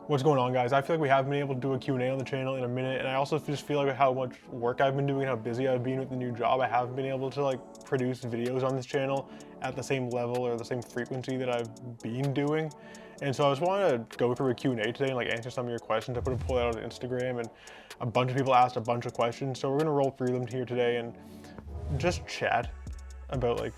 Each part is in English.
What's going on, guys? I feel like we haven't been able to do a Q&A on the channel in a minute, and I also just feel like how much work I've been doing, how busy I've been with the new job, I haven't been able to like produce videos on this channel at the same level or the same frequency that I've been doing. And so I just wanted to go through a Q&A today and like answer some of your questions. I put a poll out on Instagram and a bunch of people asked a bunch of questions. So we're gonna roll through them here today and just chat about like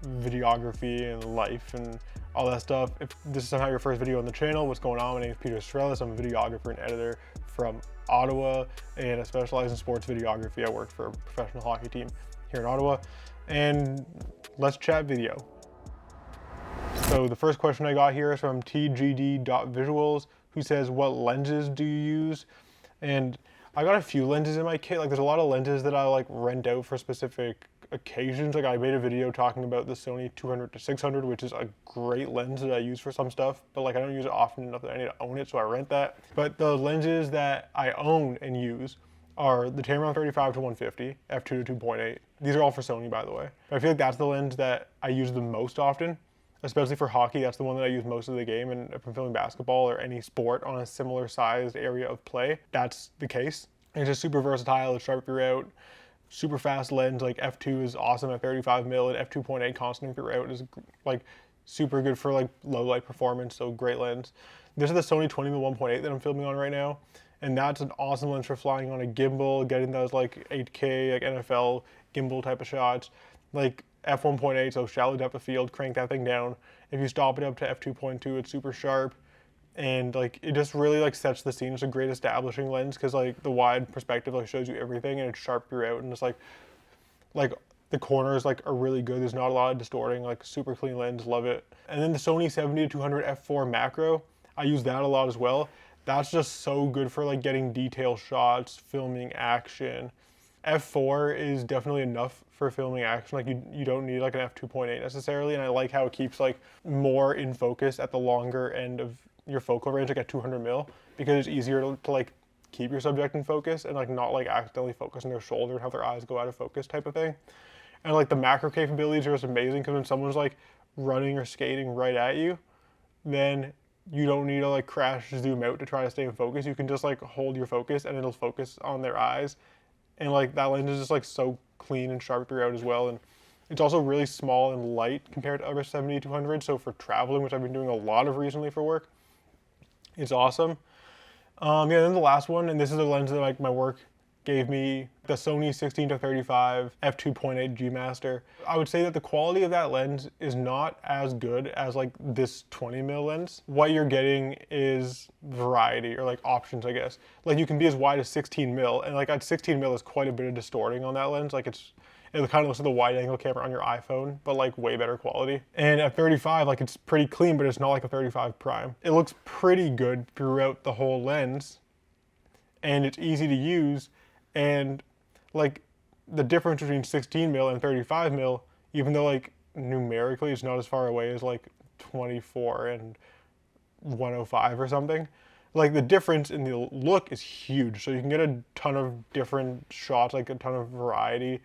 videography and life and all that stuff. If this is somehow your first video on the channel, what's going on? My name is Peter Sarellas. I'm a videographer and editor from Ottawa, and I specialize in sports videography. I work for a professional hockey team here in Ottawa, and let's chat video. So the first question I got here is from tgd.visuals, who says, what lenses do you use? And I got a few lenses in my kit. Like there's a lot of lenses that I like rent out for specific occasions. Like I made a video talking about the Sony 200-600, which is a great lens that I use for some stuff, but like I don't use it often enough that I need to own it, so I rent that. But the lenses that I own and use are the Tamron 35-150, f2 to 2.8. These are all for Sony, by the way. But I feel like that's the lens that I use the most often, especially for hockey. That's the one that I use most of the game, and if I'm filming basketball or any sport on a similar sized area of play, that's the case. And it's just super versatile, it's sharp throughout, super fast lens. Like f2 is awesome at 35mm, and f2.8 constant throughout is like super good for like low light performance, so great lens. This is the Sony 20mm 1.8 that I'm filming on right now, and that's an awesome lens for flying on a gimbal, getting those like 8K, like NFL gimbal type of shots. Like f1.8, so shallow depth of field, crank that thing down. If you stop it up to f2.2, it's super sharp. And like it just really like sets the scene. It's a great establishing lens because like the wide perspective like shows you everything, and it's sharp throughout, and it's like the corners like are really good. There's not a lot of distorting, like super clean lens, love it. And then the Sony 70-200 f4 macro, I use that a lot as well. That's just so good for like getting detail shots, filming action. F4 is definitely enough for filming action. Like you don't need like an f2.8 necessarily, and I like how it keeps like more in focus at the longer end of your focal range, like at 200mm, because it's easier to like keep your subject in focus and like not like accidentally focus on their shoulder and have their eyes go out of focus type of thing. And like the macro capabilities are just amazing, because when someone's like running or skating right at you, then you don't need to like crash zoom out to try to stay in focus. You can just like hold your focus and it'll focus on their eyes. And like that lens is just like so clean and sharp throughout as well. And it's also really small and light compared to other 70-200. So for traveling, which I've been doing a lot of recently for work, it's awesome. Yeah, then the last one, and this is a lens that like my work gave me, the Sony 16-35 f2.8 G Master. I would say that the quality of that lens is not as good as like this 20mm lens. What you're getting is variety, or like options, I guess. Like you can be as wide as 16mm, and like at 16mm is quite a bit of distorting on that lens. Like it kind of looks like the wide angle camera on your iPhone, but like way better quality. And at 35, like it's pretty clean, but it's not like a 35 prime. It looks pretty good throughout the whole lens, and it's easy to use. And like the difference between 16mm and 35mm, even though like numerically it's not as far away as like 24 and 105 or something, like the difference in the look is huge. So you can get a ton of different shots, like a ton of variety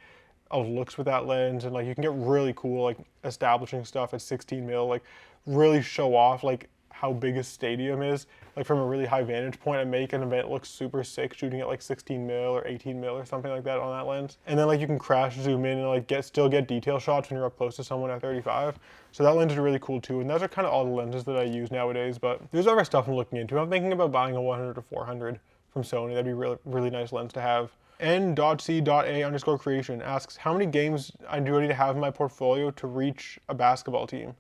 of looks with that lens, and like you can get really cool like establishing stuff at 16mm, like really show off like how big a stadium is, like from a really high vantage point, and make an event look super sick shooting at like 16mm or 18mm or something like that on that lens. And then like you can crash zoom in and like still get detail shots when you're up close to someone at 35. So that lens is really cool too, and those are kind of all the lenses that I use nowadays. But there's other stuff I'm looking into. I'm thinking about buying a 100-400 from Sony. That'd be really nice lens to have. N.C.A_creation asks, how many games do I need to have in my portfolio to reach a basketball team?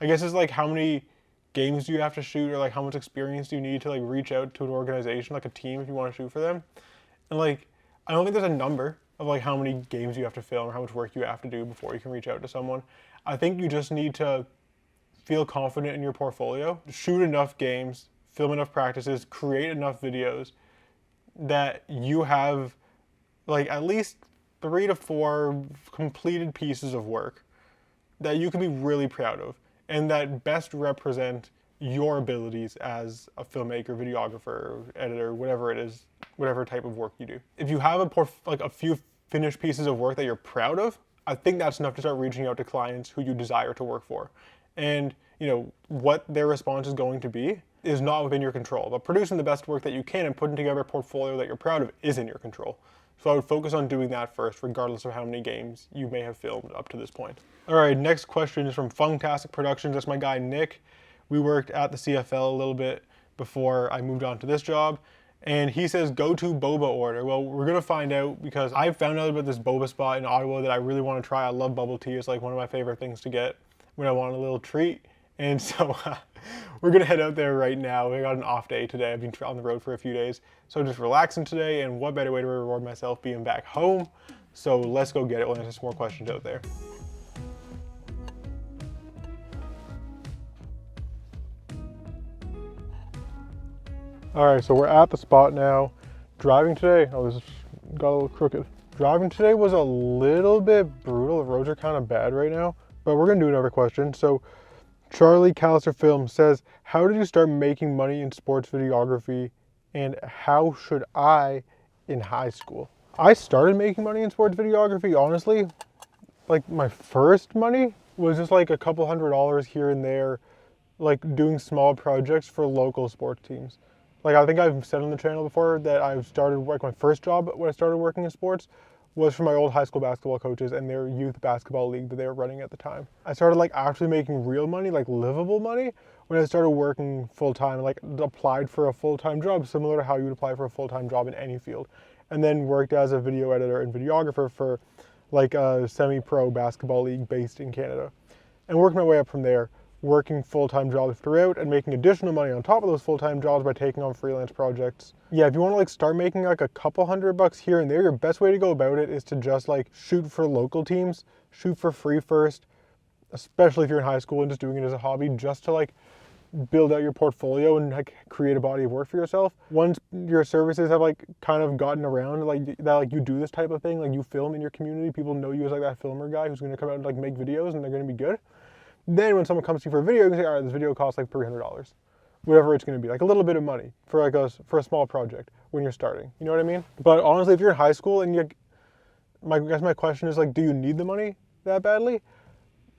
I guess it's like how many games do you have to shoot, or like how much experience do you need to like reach out to an organization, like a team, if you want to shoot for them. And like I don't think there's a number of like how many games you have to film or how much work you have to do before you can reach out to someone. I think you just need to feel confident in your portfolio, shoot enough games, film enough practices, create enough videos that you have like at least 3 to 4 completed pieces of work that you can be really proud of, and that best represent your abilities as a filmmaker, videographer, editor, whatever it is, whatever type of work you do. If you have a few finished pieces of work that you're proud of, I think that's enough to start reaching out to clients who you desire to work for. And you know what their response is going to be is not within your control, but producing the best work that you can and putting together a portfolio that you're proud of is in your control. So I would focus on doing that first, regardless of how many games you may have filmed up to this point. All right, next question is from Funktastic Productions. That's my guy, Nick. We worked at the CFL a little bit before I moved on to this job. And he says, go to boba order. Well, we're gonna find out because I found out about this boba spot in Ottawa that I really wanna try. I love bubble tea. It's like one of my favorite things to get when I want a little treat. And so we're gonna head out there right now. We got an off day today. I've been on the road for a few days. So I'm just relaxing today, and what better way to reward myself being back home? So let's go get it. We'll answer some more questions out there. All right, so we're at the spot now. Driving today, oh, this got a little crooked. Driving today was a little bit brutal. The roads are kind of bad right now, but we're gonna do another question. So Charlie Callister Film says, how did you start making money in sports videography, and how should I in high school? I started making money in sports videography, honestly, like my first money was just like a couple $100s here and there, like doing small projects for local sports teams. Like I think I've said on the channel before that I've started like my first job when I started working in sports was for my old high school basketball coaches and their youth basketball league that they were running at the time. I started like actually making real money, like livable money, when I started working full time, like applied for a full-time job, similar to how you would apply for a full-time job in any field. And then worked as a video editor and videographer for like a semi-pro basketball league based in Canada. And worked my way up from there, working full-time jobs throughout and making additional money on top of those full-time jobs by taking on freelance projects. Yeah, if you want to like start making like a couple $100 here and there, your best way to go about it is to just like shoot for local teams, shoot for free first, especially if you're in high school and just doing it as a hobby, just to like build out your portfolio and like create a body of work for yourself. Once your services have like kind of gotten around like that, like you do this type of thing, like you film in your community, people know you as like that filmer guy who's going to come out and like make videos and they're going to be good. Then when someone comes to you for a video, you can say, all right, this video costs like $300, whatever it's going to be, like a little bit of money for like for a small project when you're starting. You know what I mean? But honestly, if you're in high school and I guess my question is like, do you need the money that badly?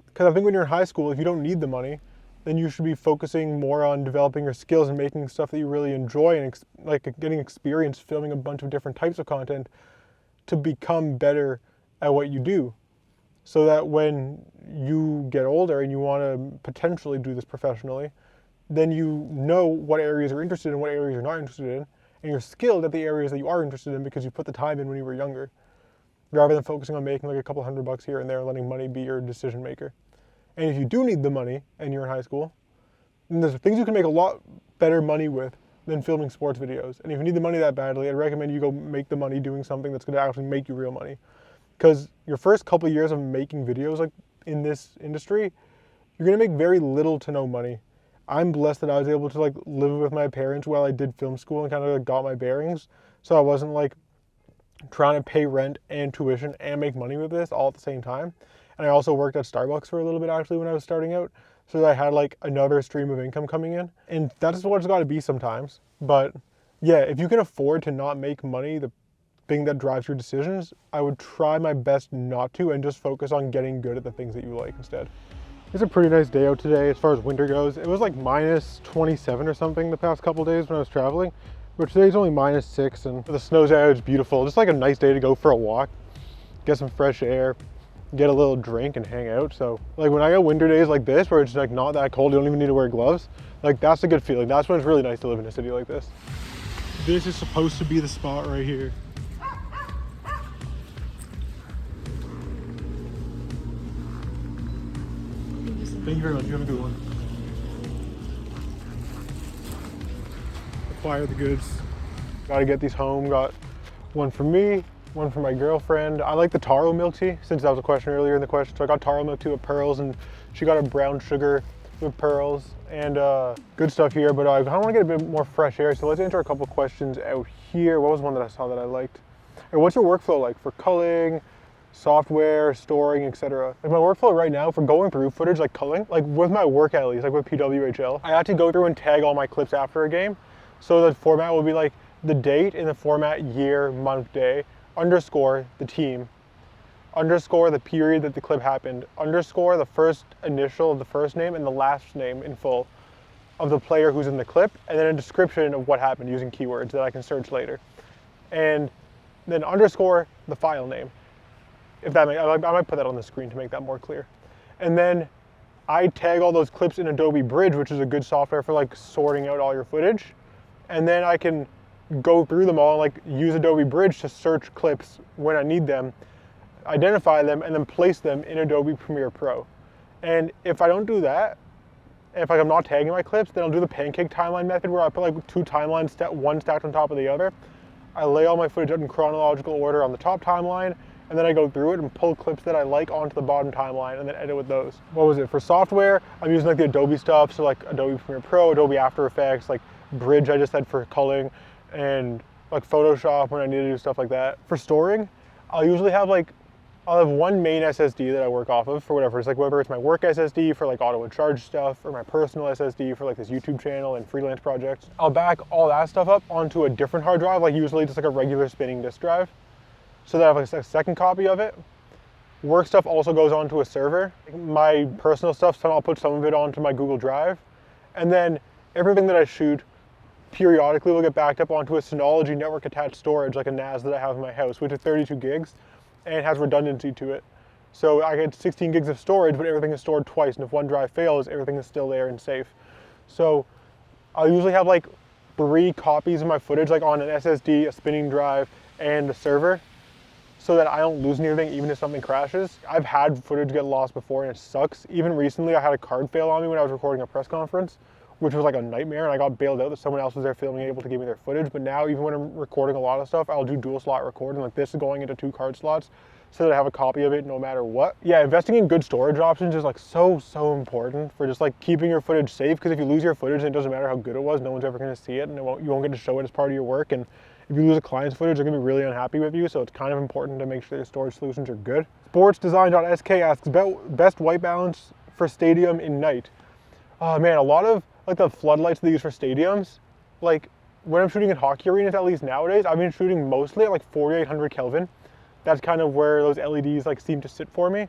Because I think when you're in high school, if you don't need the money, then you should be focusing more on developing your skills and making stuff that you really enjoy and like getting experience filming a bunch of different types of content to become better at what you do. So that when you get older and you want to potentially do this professionally, then you know what areas you're interested in, what areas you're not interested in, and you're skilled at the areas that you are interested in because you put the time in when you were younger, rather than focusing on making like a couple $100 here and there and letting money be your decision maker. And if you do need the money and you're in high school, then there's things you can make a lot better money with than filming sports videos. And if you need the money that badly, I'd recommend you go make the money doing something that's going to actually make you real money. Because your first couple of years of making videos like in this industry, you're going to make very little to no money. I'm blessed that I was able to like live with my parents while I did film school and kind of like got my bearings. So I wasn't like trying to pay rent and tuition and make money with this all at the same time. And I also worked at Starbucks for a little bit actually when I was starting out. So that I had like another stream of income coming in. And that's what it's got to be sometimes. But yeah, if you can afford to not make money, the thing that drives your decisions, I would try my best not to and just focus on getting good at the things that you like instead. It's a pretty nice day out today as far as winter goes. It was like minus 27 or something the past couple days when I was traveling, but today's only minus 6 and the snow's out, it's beautiful. Just like a nice day to go for a walk, get some fresh air, get a little drink and hang out. So like when I got winter days like this where it's like not that cold, you don't even need to wear gloves, like that's a good feeling. That's when it's really nice to live in a city like this. This is supposed to be the spot right here. Thank you very much. You have a good one. Acquire the goods. Got to get these home. Got one for me, one for my girlfriend. I like the taro milk tea, since that was a question earlier in the question. So I got taro milk tea with pearls, and she got a brown sugar with pearls, and good stuff here. But I kind of want to get a bit more fresh air. So let's answer a couple questions out here. What was one that I saw that I liked? And what's your workflow like for culling, software, storing, etc.? Like my workflow right now for going through footage like culling, like with my work at least, like with PWHL, I had to go through and tag all my clips after a game. So the format will be like the date in the format year, month, day, underscore the team, underscore the period that the clip happened, underscore the first initial of the first name and the last name in full, of the player who's in the clip, and then a description of what happened using keywords that I can search later. And then underscore the file name. If that makes, I might put that on the screen to make that more clear. And then I tag all those clips in Adobe Bridge, which is a good software for like sorting out all your footage. And then I can go through them all and like use Adobe Bridge to search clips when I need them, identify them, and then place them in Adobe Premiere Pro. And if I don't do that, if like I'm not tagging my clips, then I'll do the pancake timeline method where I put like two timelines, one stacked on top of the other. I lay all my footage out in chronological order on the top timeline, and then I go through it and pull clips that I like onto the bottom timeline and then edit with those. What was it? For software, I'm using like the Adobe stuff, so like Adobe Premiere Pro, Adobe After Effects, like Bridge I just said for culling, and like Photoshop when I need to do stuff like that. For storing, I'll usually have like, I'll have one main SSD that I work off of for whatever. It's like whether it's my work SSD for like auto and charge stuff, or my personal SSD for like this YouTube channel and freelance projects. I'll back all that stuff up onto a different hard drive, like usually just like a regular spinning disk drive, so that I have like a second copy of it. Work stuff also goes onto a server. My personal stuff, I'll put some of it onto my Google Drive, and then everything that I shoot periodically will get backed up onto a Synology network attached storage, like a NAS that I have in my house, which is 32 gigs. And it has redundancy to it. So I get 16 gigs of storage, but everything is stored twice, and if one drive fails, everything is still there and safe. So I'll usually have like 3 copies of my footage, like on an SSD, a spinning drive, and a server, so that I don't lose anything even if something crashes. I've had footage get lost before and it sucks. Even recently I had a card fail on me when I was recording a press conference, which was like a nightmare, and I got bailed out that someone else was there filming, able to give me their footage. But now, even when I'm recording a lot of stuff, I'll do dual slot recording, like this is going into 2 card slots, so that I have a copy of it no matter what. Yeah, investing in good storage options is like so important for just like keeping your footage safe, because if you lose your footage, then it doesn't matter how good it was, no one's ever gonna see it, and you won't get to show it as part of your work. And if you lose a client's footage, they're gonna be really unhappy with you, so it's kind of important to make sure your storage solutions are good. Sportsdesign.sk asks about best white balance for stadium in night. Oh man, a lot of like the floodlights they use for stadiums, like when I'm shooting in hockey arenas, at least nowadays, I've been shooting mostly at like 4800 Kelvin. That's kind of where those LEDs like seem to sit for me.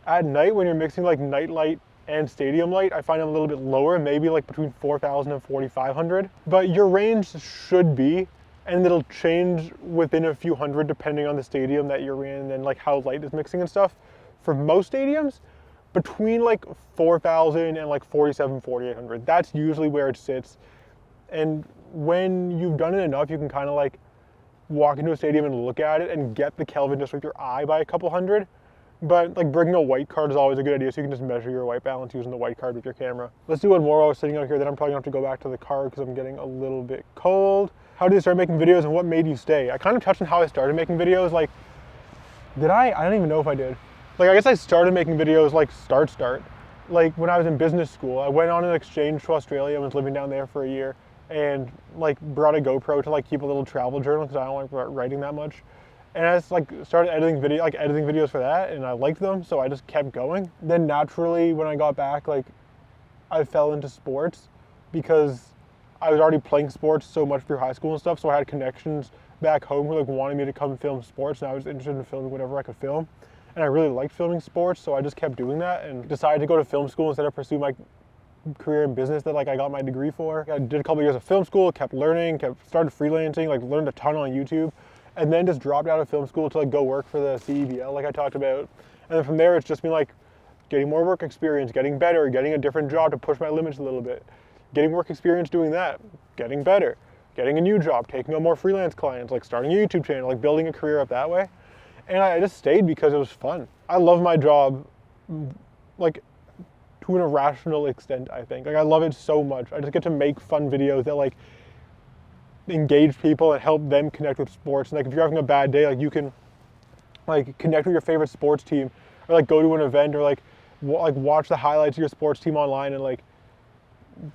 At night, when you're mixing like night light and stadium light, I find them a little bit lower, maybe like between 4000 and 4500. But your range should be, and it'll change within a few hundred depending on the stadium that you're in and like how light is mixing and stuff. For most stadiums, between like 4,000 and like 4800. That's usually where it sits. And when you've done it enough, you can kind of like walk into a stadium and look at it and get the Kelvin just with your eye by a couple hundred. But like bringing a white card is always a good idea, so you can just measure your white balance using the white card with your camera. Let's do one more while we're sitting out here, then I'm probably gonna have to go back to the car because I'm getting a little bit cold. How did you start making videos and what made you stay? I kind of touched on how I started making videos. Like, did I? I don't even know if I did. Like, I guess I started making videos like start. Like when I was in business school, I went on an exchange to Australia and was living down there for a year, and like brought a GoPro to like keep a little travel journal because I don't like writing that much. And I just like started editing videos for that, and I liked them, so I just kept going. Then naturally, when I got back, like I fell into sports because I was already playing sports so much through high school and stuff, so I had connections back home who like wanted me to come film sports, and I was interested in filming whatever I could film. And I really liked filming sports, so I just kept doing that and decided to go to film school instead of pursue my career in business that like I got my degree for. I did a couple years of film school, kept learning, started freelancing, like learned a ton on YouTube, and then just dropped out of film school to like go work for the CEBL like I talked about. And then from there it's just been like getting more work experience, getting better, getting a different job to push my limits a little bit, getting work experience doing that, getting better, getting a new job, taking on more freelance clients, like starting a YouTube channel, like building a career up that way. And I just stayed because it was fun. I love my job, like to an irrational extent, I think. Like I love it so much. I just get to make fun videos that like engage people and help them connect with sports. And like if you're having a bad day, like you can like connect with your favorite sports team, or like go to an event, or like watch the highlights of your sports team online and like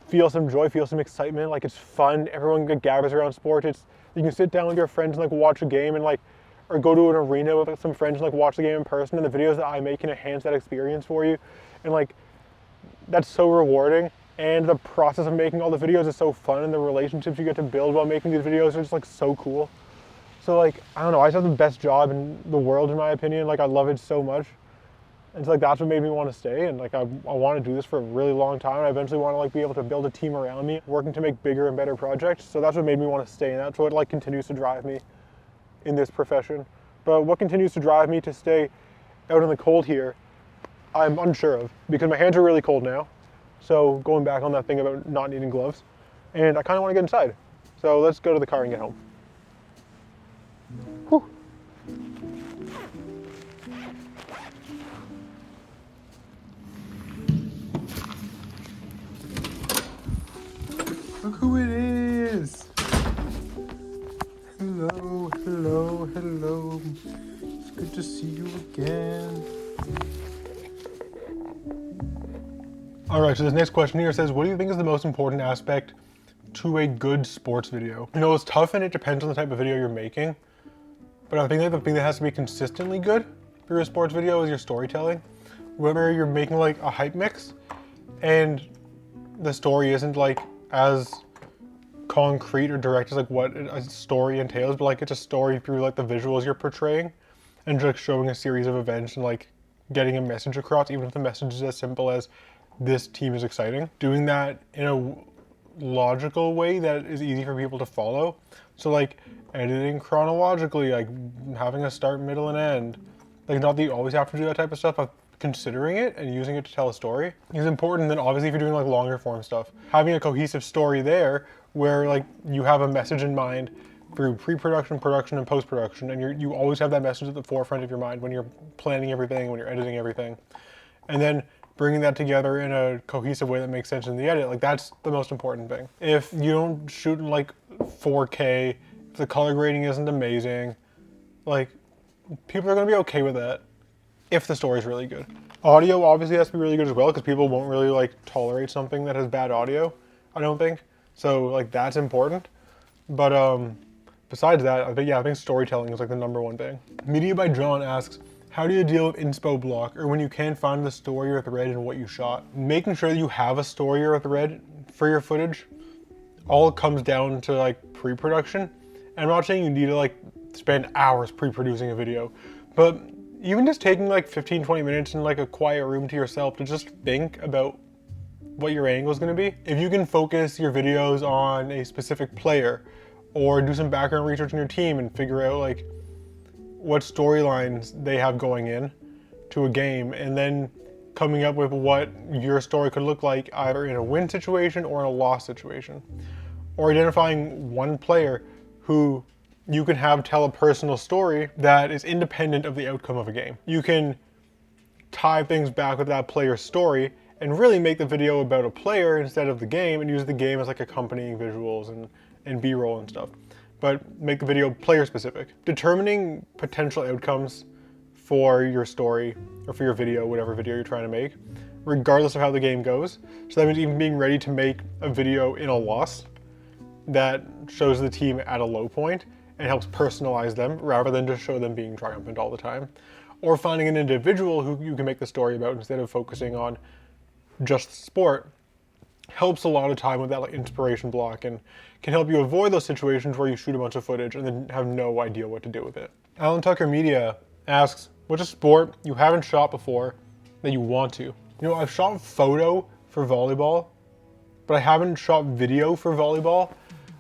feel some joy, feel some excitement. Like it's fun. Everyone gathers around sports. You can sit down with your friends and like watch a game and like, or go to an arena with like, some friends and like watch the game in person, and the videos that I make can enhance that experience for you. And like, that's so rewarding. And the process of making all the videos is so fun, and the relationships you get to build while making these videos are just like so cool. So like, I don't know, I just have the best job in the world in my opinion. Like I love it so much. And so like that's what made me want to stay, and like I want to do this for a really long time. I eventually want to like be able to build a team around me, working to make bigger and better projects. So that's what made me want to stay, and that's what like continues to drive me in this profession. But what continues to drive me to stay out in the cold here, I'm unsure of, because my hands are really cold now. So going back on that thing about not needing gloves, and I kind of want to get inside. So let's go to the car and get home. Whew. Look who it is! Hello, hello, hello. It's good to see you again. All right, so this next question here says, what do you think is the most important aspect to a good sports video? You know, it's tough and it depends on the type of video you're making, but I think that the thing that has to be consistently good for your sports video is your storytelling. Whether you're making like a hype mix and the story isn't like as concrete or direct as like what a story entails, but like it's a story through like the visuals you're portraying and just showing a series of events and like getting a message across, even if the message is as simple as this team is exciting. Doing that in a logical way that is easy for people to follow. So like editing chronologically, like having a start, middle, and end. Like not that you always have to do that type of stuff, but considering it and using it to tell a story is important. Then obviously if you're doing like longer form stuff, having a cohesive story there where like you have a message in mind through pre-production, production, and post-production, and you always have that message at the forefront of your mind when you're planning everything, when you're editing everything. And then bringing that together in a cohesive way that makes sense in the edit, like that's the most important thing. If you don't shoot in like 4K, if the color grading isn't amazing, like people are gonna be okay with that if the story's really good. Audio obviously has to be really good as well, because people won't really like tolerate something that has bad audio, I don't think. So like that's important. But besides that, I think storytelling is like the #1 thing. Media by John asks, how do you deal with inspo block, or when you can't find the story or thread in what you shot? Making sure that you have a story or a thread for your footage all comes down to like pre-production. And I'm not saying you need to like spend hours pre-producing a video, but even just taking like 15-20 minutes in like a quiet room to yourself to just think about what your angle is going to be. If you can focus your videos on a specific player or do some background research on your team and figure out like what storylines they have going in to a game, and then coming up with what your story could look like either in a win situation or in a loss situation, or identifying one player who you can have tell a personal story that is independent of the outcome of a game. You can tie things back with that player's story and really make the video about a player instead of the game, and use the game as like accompanying visuals and B-roll and stuff. But make the video player specific. Determining potential outcomes for your story or for your video, whatever video you're trying to make, regardless of how the game goes. So that means even being ready to make a video in a loss that shows the team at a low point and helps personalize them rather than just show them being triumphant all the time. Or finding an individual who you can make the story about instead of focusing on just the sport helps a lot of time with that like inspiration block, and can help you avoid those situations where you shoot a bunch of footage and then have no idea what to do with it. Alan Tucker Media asks, what's a sport you haven't shot before that you want to? You know, I've shot photo for volleyball, but I haven't shot video for volleyball.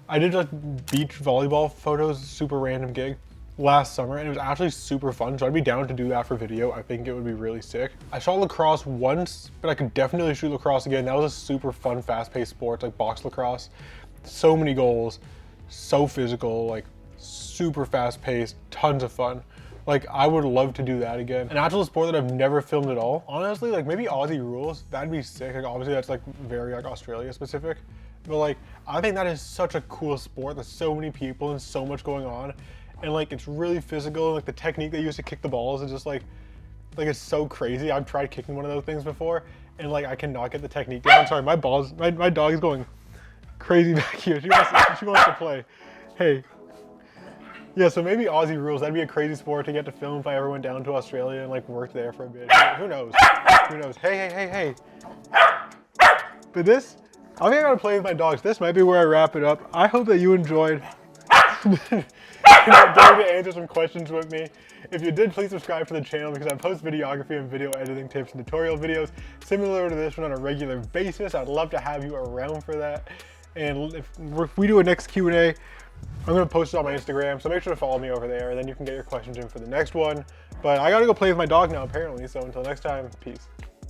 I did like beach volleyball photos, super random gig, last summer, and it was actually super fun, so I'd be down to do that for video. I think it would be really sick. I shot lacrosse once, but I could definitely shoot lacrosse again. That was a super fun, fast-paced sport, like box lacrosse. So many goals, so physical, like super fast-paced, tons of fun. Like I would love to do that again. An actual sport that I've never filmed at all, honestly, like maybe Aussie rules, that'd be sick. Like obviously that's like very like Australia specific, but like I think that is such a cool sport. There's so many people and so much going on. And like it's really physical, and like the technique they use to kick the balls is just like it's so crazy. I've tried kicking one of those things before, and like I cannot get the technique down. Sorry, my dog is going crazy back here. She wants to play. Hey. Yeah, so maybe Aussie rules. That'd be a crazy sport to get to film if I ever went down to Australia and like worked there for a bit. Who knows? Who knows? Hey. But this, I think I gotta play with my dogs. This might be where I wrap it up. I hope that you enjoyed daring to answer some questions with me. If you did, please subscribe to the channel because I post videography and video editing tips and tutorial videos similar to this one on a regular basis. I'd love to have you around for that. And if we do a next Q&A, I'm going to post it on my Instagram, so make sure to follow me over there, and then you can get your questions in for the next one. But I got to go play with my dog now, apparently, so until next time, peace.